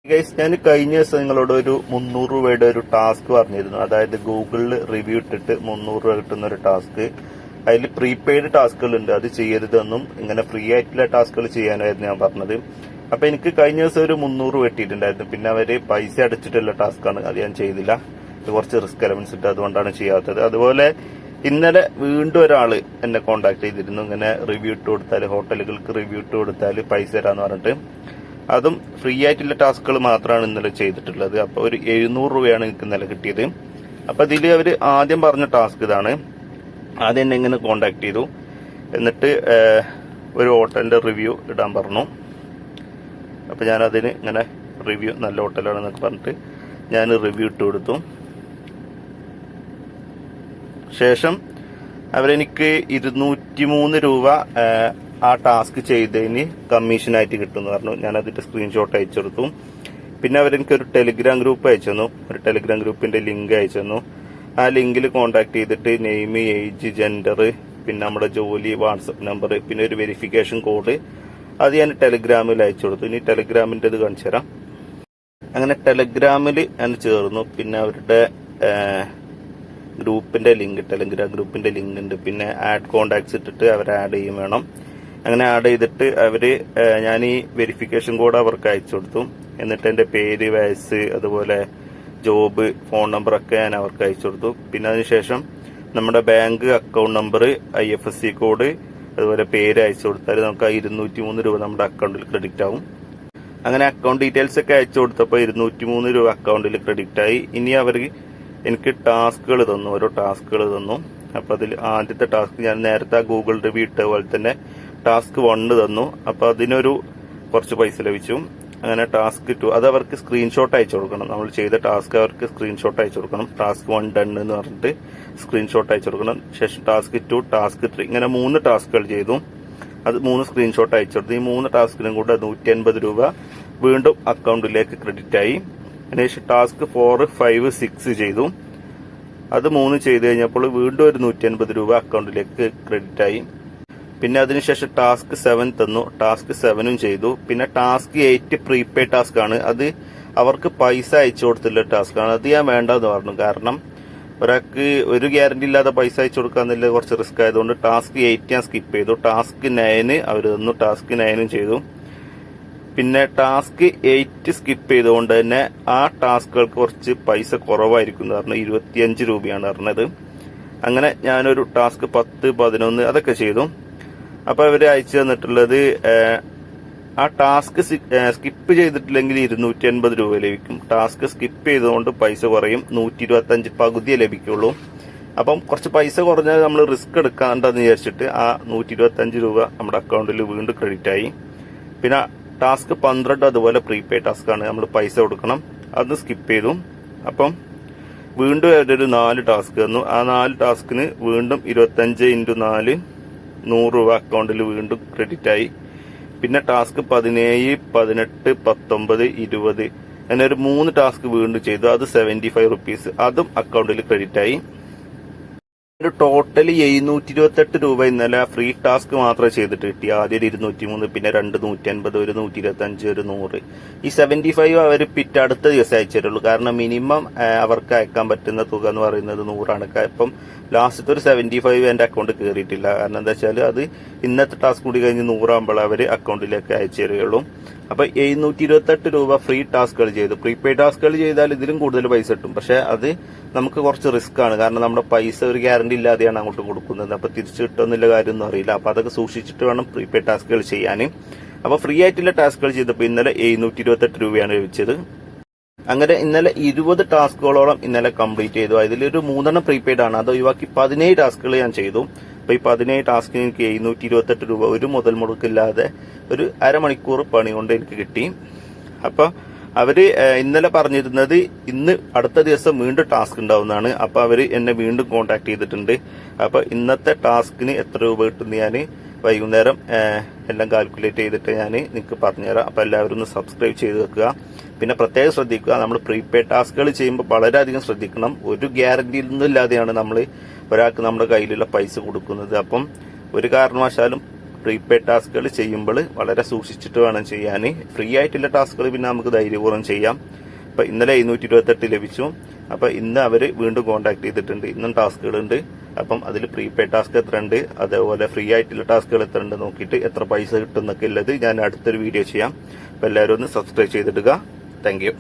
Guys, ഞാൻ കഴിഞ്ഞ ദിവസം നിങ്ങളോട് ഒരു 300 രൂപയുടെ ഒരു ടാസ്ക് പറഞ്ഞിരുന്നു. അതായത് ഗൂഗിളിൽ റിവ്യൂ ഇട്ടിട്ട് 300 രൂപ കിട്ടുന്ന ഒരു ടാസ്ക്. അതിൽ പ്രീപെയ്ഡ് ടാസ്കുകൾ ഉണ്ട്, അത് ചെയ്യരുതെന്നും ഇങ്ങനെ ഫ്രീ ആയിട്ടുള്ള ടാസ്കുകൾ ചെയ്യാനായിരുന്നു ഞാൻ പറഞ്ഞത്. അപ്പൊ എനിക്ക് കഴിഞ്ഞ ദിവസം ഒരു 300 രൂപ കിട്ടിയിട്ടുണ്ടായിരുന്നു. പിന്നെ അവര് പൈസ അടച്ചിട്ടുള്ള ടാസ്ക്കാണ്, അത് ഞാൻ ചെയ്തില്ല. ഇത് കുറച്ച് റിസ്ക് എലമെന്റ്സ് ഇട്ട് അതുകൊണ്ടാണ് ചെയ്യാത്തത്. അതുപോലെ ഇന്നലെ വീണ്ടും ഒരാള് എന്നെ കോണ്ടാക്ട് ചെയ്തിരുന്നു. ഇങ്ങനെ റിവ്യൂ ഇട്ട് കൊടുത്താൽ, ഹോട്ടലുകൾക്ക് റിവ്യൂ ഇട്ട് കൊടുത്താൽ പൈസ തരാന്ന് പറഞ്ഞിട്ട്. അതും ഫ്രീ ആയിട്ടുള്ള ടാസ്കുകൾ മാത്രമാണ് ഇന്നലെ ചെയ്തിട്ടുള്ളത്. അപ്പൊ ഒരു 700 രൂപയാണ് എനിക്ക് ഇന്നലെ കിട്ടിയത്. അപ്പൊ ഇതില് അവര് ആദ്യം പറഞ്ഞ ടാസ്ക് ഇതാണ്. ആദ്യം എന്നെ ഇങ്ങനെ കോണ്ടാക്ട് ചെയ്തു, എന്നിട്ട് ഒരു ഹോട്ടലിന്റെ റിവ്യൂ ഇടാൻ പറഞ്ഞു. അപ്പൊ ഞാൻ അതിന് ഇങ്ങനെ റിവ്യൂ നല്ല ഹോട്ടലാണെന്നൊക്കെ പറഞ്ഞിട്ട് ഞാൻ റിവ്യൂ ഇട്ട് കൊടുത്തു. ശേഷം അവരെനിക്ക് 203 രൂപ ആ ടാസ്ക് ചെയ്തതിന് കമ്മീഷനായിട്ട് കിട്ടുമെന്ന് പറഞ്ഞു. ഞാൻ അതിന്റെ സ്ക്രീൻഷോട്ട് അയച്ചു കൊടുത്തു. പിന്നെ അവരെനിക്ക് ഒരു ടെലിഗ്രാം ഗ്രൂപ്പ് അയച്ചു തന്നു. ഒരു ടെലിഗ്രാം ഗ്രൂപ്പിന്റെ ലിങ്ക് അയച്ചു തന്നു. ആ ലിങ്കിൽ കോണ്ടാക്ട് ചെയ്തിട്ട് നെയിം, ഏജ്, ജെൻഡർ, പിന്നെ നമ്മുടെ ജോലി, വാട്സപ്പ് നമ്പർ, പിന്നെ ഒരു വെരിഫിക്കേഷൻ കോഡ്, അത് ഞാൻ ടെലിഗ്രാമിൽ അയച്ചു കൊടുത്തു. ഇനി ടെലിഗ്രാമിന്റെ ഇത് കാണിച്ചു തരാം. അങ്ങനെ ടെലിഗ്രാമിൽ ഞാൻ ചേർന്നു. പിന്നെ അവരുടെ ഗ്രൂപ്പിന്റെ ലിങ്ക്, ടെലിഗ്രാം ഗ്രൂപ്പിന്റെ ലിങ്ക് ഉണ്ട്. പിന്നെ ആഡ് കോണ്ടാക്ട്സ് ഇട്ടിട്ട് അവരെ ആഡ് ചെയ്യും വേണം. അങ്ങനെ ആഡ് ചെയ്തിട്ട് ഞാൻ ഈ വെരിഫിക്കേഷൻ കോഡ് അവർക്ക് അയച്ചു കൊടുത്തു. എന്നിട്ട് എന്റെ പേര്, വയസ്സ്, അതുപോലെ ജോബ്, ഫോൺ നമ്പർ ഒക്കെ ഞാൻ അവർക്ക് അയച്ചു കൊടുത്തു. പിന്നെ അതിനുശേഷം നമ്മുടെ bank account number, IFSC code, അതുപോലെ പേര് അയച്ചു കൊടുത്താൽ നമുക്ക് ആ 203 രൂപ നമ്മുടെ അക്കൗണ്ടിൽ ക്രെഡിറ്റ് ആവും. അങ്ങനെ അക്കൗണ്ട് ഡീറ്റെയിൽസ് ഒക്കെ അയച്ചു കൊടുത്തപ്പോൾ 203 രൂപ അക്കൗണ്ടിൽ ക്രെഡിറ്റ് ആയി. ഇനി അവർ എനിക്ക് ടാസ്കുകൾ തന്നു, ഓരോ ടാസ്കുകൾ തന്നു. അപ്പൊ അതിൽ ആദ്യത്തെ ടാസ്ക് ഞാൻ നേരത്തെ ഗൂഗിൾ റിവ്യൂ ഇട്ട പോലെ തന്നെ ടാസ്ക് 1 തന്നു. അപ്പൊ അതിനൊരു കുറച്ച് പൈസ ലഭിച്ചു. അങ്ങനെ ടാസ്ക് 2 അത് അവർക്ക് സ്ക്രീൻഷോട്ട് അയച്ചു കൊടുക്കണം. നമ്മൾ ചെയ്ത ടാസ്ക് അവർക്ക് സ്ക്രീൻഷോട്ട് അയച്ചു കൊടുക്കണം. ടാസ്ക് 1 ഡൺ എന്ന് പറഞ്ഞിട്ട് സ്ക്രീൻഷോട്ട് അയച്ചു കൊടുക്കണം. ശേഷം ടാസ്ക് 2, ടാസ്ക് 3, ഇങ്ങനെ 3 ടാസ്കുകൾ ചെയ്തു. അത് 3 സ്ക്രീൻഷോട്ട് അയച്ചു കൊടുത്തു. ഈ 3 ടാസ്കിനും കൂടെ 180 രൂപ വീണ്ടും അക്കൗണ്ടിലേക്ക് ക്രെഡിറ്റ് ആയി. അതിനുശേഷം ടാസ്ക് 4, 5, 6 ചെയ്തു. അത് 3 ചെയ്ത് കഴിഞ്ഞപ്പോൾ വീണ്ടും ഒരു 180 രൂപ അക്കൗണ്ടിലേക്ക് ക്രെഡിറ്റ് ആയി. പിന്നെ അതിനുശേഷം ടാസ്ക് 7 തന്നു. ടാസ്ക് 7ഉം ചെയ്തു. പിന്നെ ടാസ്ക് 8 പ്രീപെയ്ഡ് ടാസ്ക് ആണ്. അത് അവർക്ക് പൈസ അയച്ചു കൊടുത്തുള്ള ടാസ്ക് ആണ്. അത് ഞാൻ വേണ്ടെന്ന് പറഞ്ഞു. കാരണം ഒരാൾക്ക് ഒരു ഗ്യാരണ്ടി ഇല്ലാതെ പൈസ അയച്ചു കൊടുക്കാന്നില്ല, കുറച്ച് റിസ്ക് ആയതുകൊണ്ട് ടാസ്ക് 8 ഞാൻ സ്കിപ്പ് ചെയ്തു. ടാസ്ക് 9 അവർ തന്നു. ടാസ്ക് 9ഉം ചെയ്തു. പിന്നെ ടാസ്ക് 8 സ്കിപ്പ് ചെയ്തുകൊണ്ട് തന്നെ ആ ടാസ്കുകൾക്ക് കുറച്ച് പൈസ കുറവായിരിക്കും എന്ന് പറഞ്ഞു. 25 രൂപയാണ് പറഞ്ഞത്. അങ്ങനെ ഞാനൊരു ടാസ്ക് 10, 11 അതൊക്കെ ചെയ്തു. അപ്പൊ അവര് അയച്ചു തന്നിട്ടുള്ളത് ആ ടാസ്ക് സ്കിപ്പ് ചെയ്തിട്ടില്ലെങ്കിൽ 280 രൂപ ലഭിക്കും. ടാസ്ക് സ്കിപ്പ് ചെയ്തുകൊണ്ട് പൈസ കുറയും, 125 പകുതിയെ ലഭിക്കുള്ളൂ. അപ്പം കുറച്ച് പൈസ കുറഞ്ഞാൽ നമ്മൾ റിസ്ക് എടുക്കാണ്ടെന്ന് വിചാരിച്ചിട്ട് ആ 125 രൂപ നമ്മുടെ അക്കൗണ്ടിൽ വീണ്ടും ക്രെഡിറ്റ് ആയി. പിന്നെ ടാസ്ക് 12 അതുപോലെ പ്രീപെയ്ഡ് ടാസ്ക് ആണ്, നമ്മൾ പൈസ കൊടുക്കണം. അത് സ്കിപ്പ് ചെയ്തു. അപ്പം വീണ്ടും ഒരു 4 ടാസ്ക് തന്നു. ആ 4 ടാസ്കിന് വീണ്ടും 25 × 4 100 രൂപ അക്കൗണ്ടിൽ വീണ്ടും ക്രെഡിറ്റ് ആയി. പിന്നെ ടാസ്ക് 17, 18, 19, 20 അങ്ങനെ ഒരു 3 ടാസ്ക് വീണ്ടും ചെയ്തു. അത് 75 റുപ്പീസ്, അതും അക്കൗണ്ടിൽ ക്രെഡിറ്റ് ആയി. ഒരു ടോട്ടൽ 728 രൂപ ഇന്നലെ ഫ്രീ ടാസ്ക് മാത്രമേ ചെയ്തിട്ട് കിട്ടി. ആദ്യം 203, പിന്നെ 2 150, ഒരു 125, ഒരു 100. ഈ 75 അവർ പിറ്റേ അടുത്ത ദിവസം അയച്ചു തരുള്ളൂ. കാരണം മിനിമം അവർക്ക് അയക്കാൻ പറ്റുന്ന തുക എന്ന് പറയുന്നത് 100 ആണ്. ഇപ്പം ലാസ്റ്റത്തെ ഒരു 75 എന്റെ അക്കൗണ്ട് കയറിയിട്ടില്ല. കാരണം എന്താ വെച്ചാൽ അത് ഇന്നത്തെ ടാസ്ക് കൂടി കഴിഞ്ഞ് 100 ആകുമ്പോൾ അവർ അക്കൗണ്ടിലേക്ക് അയച്ചു തരികയുള്ളൂ. അപ്പൊ 728 രൂപ ഫ്രീ ടാസ്കുകൾ ചെയ്തു. പ്രീപെയ്ഡ് ടാസ്കുകൾ ചെയ്താൽ ഇതിലും കൂടുതൽ പൈസ കിട്ടും. പക്ഷെ അത് നമുക്ക് കുറച്ച് റിസ്ക് ആണ്. കാരണം നമ്മുടെ പൈസ ഒരു ഗ്യാരണ്ടി ഇല്ലാതെയാണ് അങ്ങോട്ട് കൊടുക്കുന്നത്. അപ്പൊ തിരിച്ചു കിട്ടുമെന്നുള്ള കാര്യമൊന്നും അറിയില്ല. അപ്പൊ അതൊക്കെ സൂക്ഷിച്ചിട്ട് വേണം പ്രീപെയ്ഡ് ടാസ്കുകൾ ചെയ്യാൻ. അപ്പൊ ഫ്രീ ആയിട്ടുള്ള ടാസ്കുകൾ ചെയ്തപ്പോൾ ഇന്നലെ 728 രൂപയാണ് ലഭിച്ചത്. അങ്ങനെ ഇന്നലെ 20 ടാസ്കുകളോളം ഇന്നലെ കംപ്ലീറ്റ് ചെയ്തു. അതിലൊരു 3 പ്രീപെയ്ഡ് ആണ്. അത് ഒഴിവാക്കി 17 ടാസ്കുകൾ ഞാൻ ചെയ്തു. അപ്പൊ ഈ 17 ടാസ്കിന് എനിക്ക് 728 രൂപ ഒരു മുതൽ മുടക്കില്ലാതെ ഒരു അരമണിക്കൂർ പണി കൊണ്ട് എനിക്ക് കിട്ടി. അപ്പൊ അവര് ഇന്നലെ പറഞ്ഞിരുന്നത് ഇന്ന് അടുത്ത ദിവസം വീണ്ടും ടാസ്ക് ഉണ്ടാവുന്നതാണ്. അപ്പൊ അവര് എന്നെ വീണ്ടും കോണ്ടാക്ട് ചെയ്തിട്ടുണ്ട്. അപ്പൊ ഇന്നത്തെ ടാസ്കിന് എത്ര രൂപ കിട്ടുന്ന ഞാൻ വൈകുന്നേരം എല്ലാം കാൽക്കുലേറ്റ് ചെയ്തിട്ട് ഞാൻ നിങ്ങൾക്ക് പറഞ്ഞുതരാം. അപ്പൊ എല്ലാവരും ഒന്ന് സബ്സ്ക്രൈബ് ചെയ്ത് വെക്കുക. പിന്നെ പ്രത്യേകം ശ്രദ്ധിക്കുക, നമ്മൾ പ്രീപെയ്ഡ് ടാസ്കുകൾ ചെയ്യുമ്പോൾ വളരെയധികം ശ്രദ്ധിക്കണം. ഒരു ഗ്യാരണ്ടി ഒന്നും ഇല്ലാതെയാണ് നമ്മൾ ഒരാൾക്ക് നമ്മുടെ കയ്യിലുള്ള പൈസ കൊടുക്കുന്നത്. അപ്പം ഒരു കാരണവശാലും പ്രീപെയ്ഡ് ടാസ്കുകൾ ചെയ്യുമ്പോൾ വളരെ സൂക്ഷിച്ചിട്ട് വേണം ചെയ്യാൻ. ഫ്രീ ആയിട്ടുള്ള ടാസ്കുകൾ പിന്നെ നമുക്ക് ധൈര്യപൂർവ്വം ചെയ്യാം. അപ്പൊ ഇന്നലെ 728 ലഭിച്ചു. അപ്പൊ ഇന്ന് അവര് വീണ്ടും കോൺടാക്ട് ചെയ്തിട്ടുണ്ട്. ഇന്നും ടാസ്കുകളുണ്ട്. അപ്പം അതിൽ പ്രീപെയ്ഡ് ടാസ്ക് എത്ര ഉണ്ട്, അതേപോലെ ഫ്രീ ആയിട്ടുള്ള ടാസ്കുകൾ എത്ര ഉണ്ട് നോക്കിയിട്ട് എത്ര പൈസ കിട്ടും എന്നൊക്കെ ഉള്ളത് ഞാൻ അടുത്തൊരു വീഡിയോ ചെയ്യാം. അപ്പൊ എല്ലാവരും ഒന്ന് സബ്സ്ക്രൈബ് ചെയ്തിടുക. Thank you.